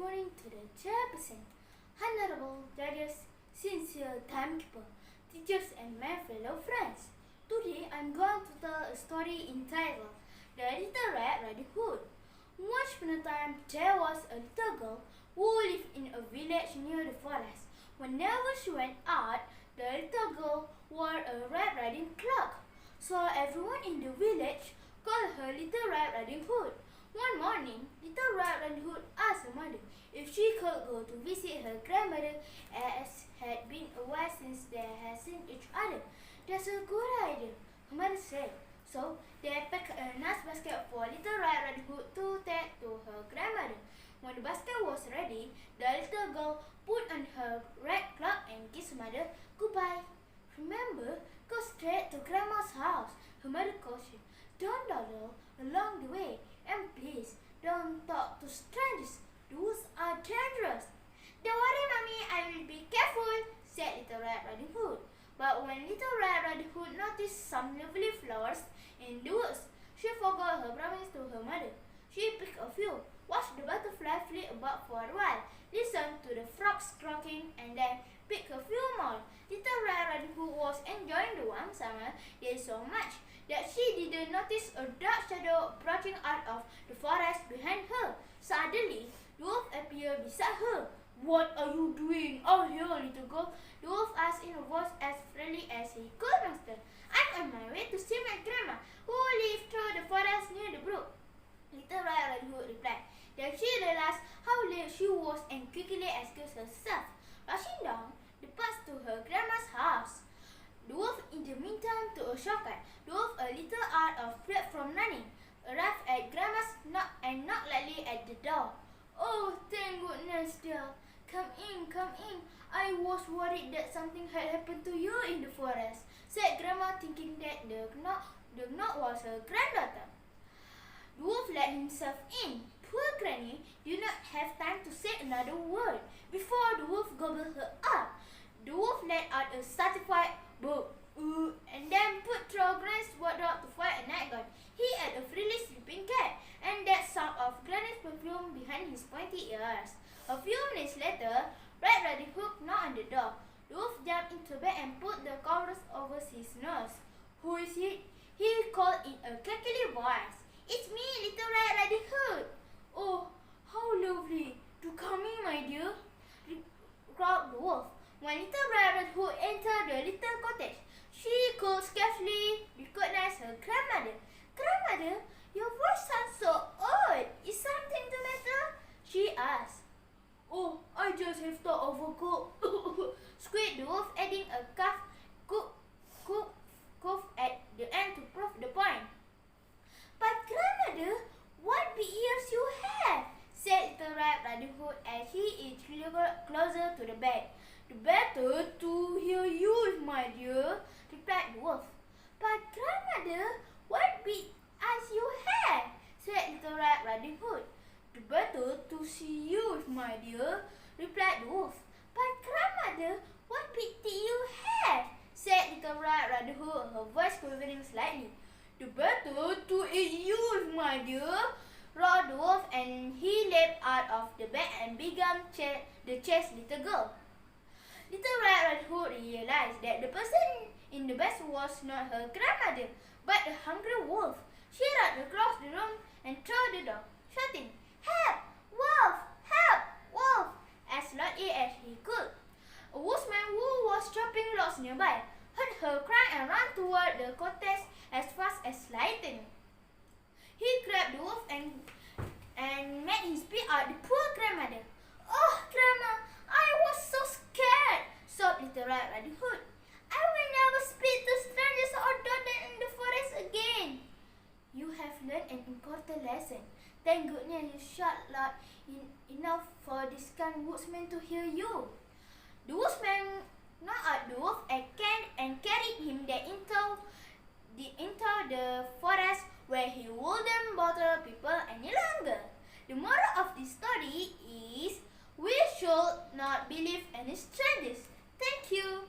morning to the chairperson, honorable judges, sincere timekeeper, teachers and my fellow friends. Today I'm going to tell a story entitled The Little Red Riding Hood. Once upon a time there was a little girl who lived in a village near the forest. Whenever she went out, the little girl wore a Red Riding cloak. So everyone in the village called her Little Red Riding Hood. One morning, Little Red Riding Hood asked her mother if she could go to visit her grandmother, as had been a while since they had seen each other. That's a good idea, her mother said. So they packed a nice basket for Little Red Riding Hood to take to her grandmother. When the basket was ready, the little girl put on her red cloak and kissed her mother goodbye. Remember, go straight to Grandma's house, her mother cautioned. Don't dawdle along the way, and please don't talk to strangers. Those are dangerous. Don't worry, Mommy, I will be careful, said Little Red Riding Hood. But when Little Red Riding Hood noticed some lovely flowers in the woods, she forgot her promise to her mother. She picked a few, watched the butterfly flit about for a while, listened to the frogs croaking, and then picked a few more. Little Red Riding Hood was enjoying the warm summer day so much that she didn't notice a dark shadow approaching out of the forest behind her. Suddenly, the wolf appeared beside her. What are you doing out here, little girl? The wolf asked in a voice as friendly as he could muster. I'm on my way to see my grandma, who lived through the forest near the brook. Little Red Riding Hood replied. Then she realized how late she was and quickly excused herself, rushing down the path to her grandma's house. The wolf, in the meantime, took a shortcut. The wolf, a little out of breath from running, arrived at Grandma's and knocked lightly at the door. Oh, thank goodness, dear. Come in, come in. I was worried that something had happened to you in the forest, said Grandma, thinking that the knock was her granddaughter. The wolf let himself in. Poor Granny did not have time to say another word before the wolf gobbled her up. The wolf let out a satisfied "boo," and then put through Granny's wardrobe to find a nightgown. He had a frilly sleeping cap, and that sound of Granny's perfume behind his pointy ears. A few minutes later, Red Riding Hood knocked on the door. The wolf jumped into bed and put the covers over his nose. Who is it? He called in a cackly voice. It's me, Little Red Riding Hood. Oh, how lovely. Do come in, my dear, growled the wolf. When Little Red Riding Hood entered the little cottage, she could scarcely recognize her grandmother. Grandmother, your voice sounds so odd. Is something the matter? She asked. Oh, I just have thought of a cough, squeaked the wolf, adding a cough at the end to prove the point. But grandmother, what big ears you have, said Little Red Riding Hood as he edged closer to the bed. The better to hear you, my dear, replied the wolf. But grandmother, what big eyes you have, said Little Red Riding Hood. The better to see you, my dear, replied the wolf. But grandmother, what big teeth you have, said Little Red Riding Hood, her voice quivering slightly. The better to eat you, my dear, roared the wolf, and he leaped out of the bed and began to chase little girl. Little Red Riding Hood realized that the person in the bed was not her grandmother, but a hungry wolf. She ran across the room and through the door, shouting, "Help! Wolf! Help! Wolf!" as loudly as he could. A woodsman who was chopping logs nearby heard her cry and ran toward the cottage as fast as lightning. He grabbed the wolf and made him spit out the poor grandmother. Oh, Grandma, I was so scared, sobbed Little Red Riding Hood. I will never speak to strangers or dawdle in the forest again. You have learned an important lesson. Thank goodness you shout loud enough for this kind woodsman to hear you. The woodsman knocked out the wolf and carried him into the forest, where he wouldn't bother people any longer. The moral of this story is we should not believe any strangers. Thank you.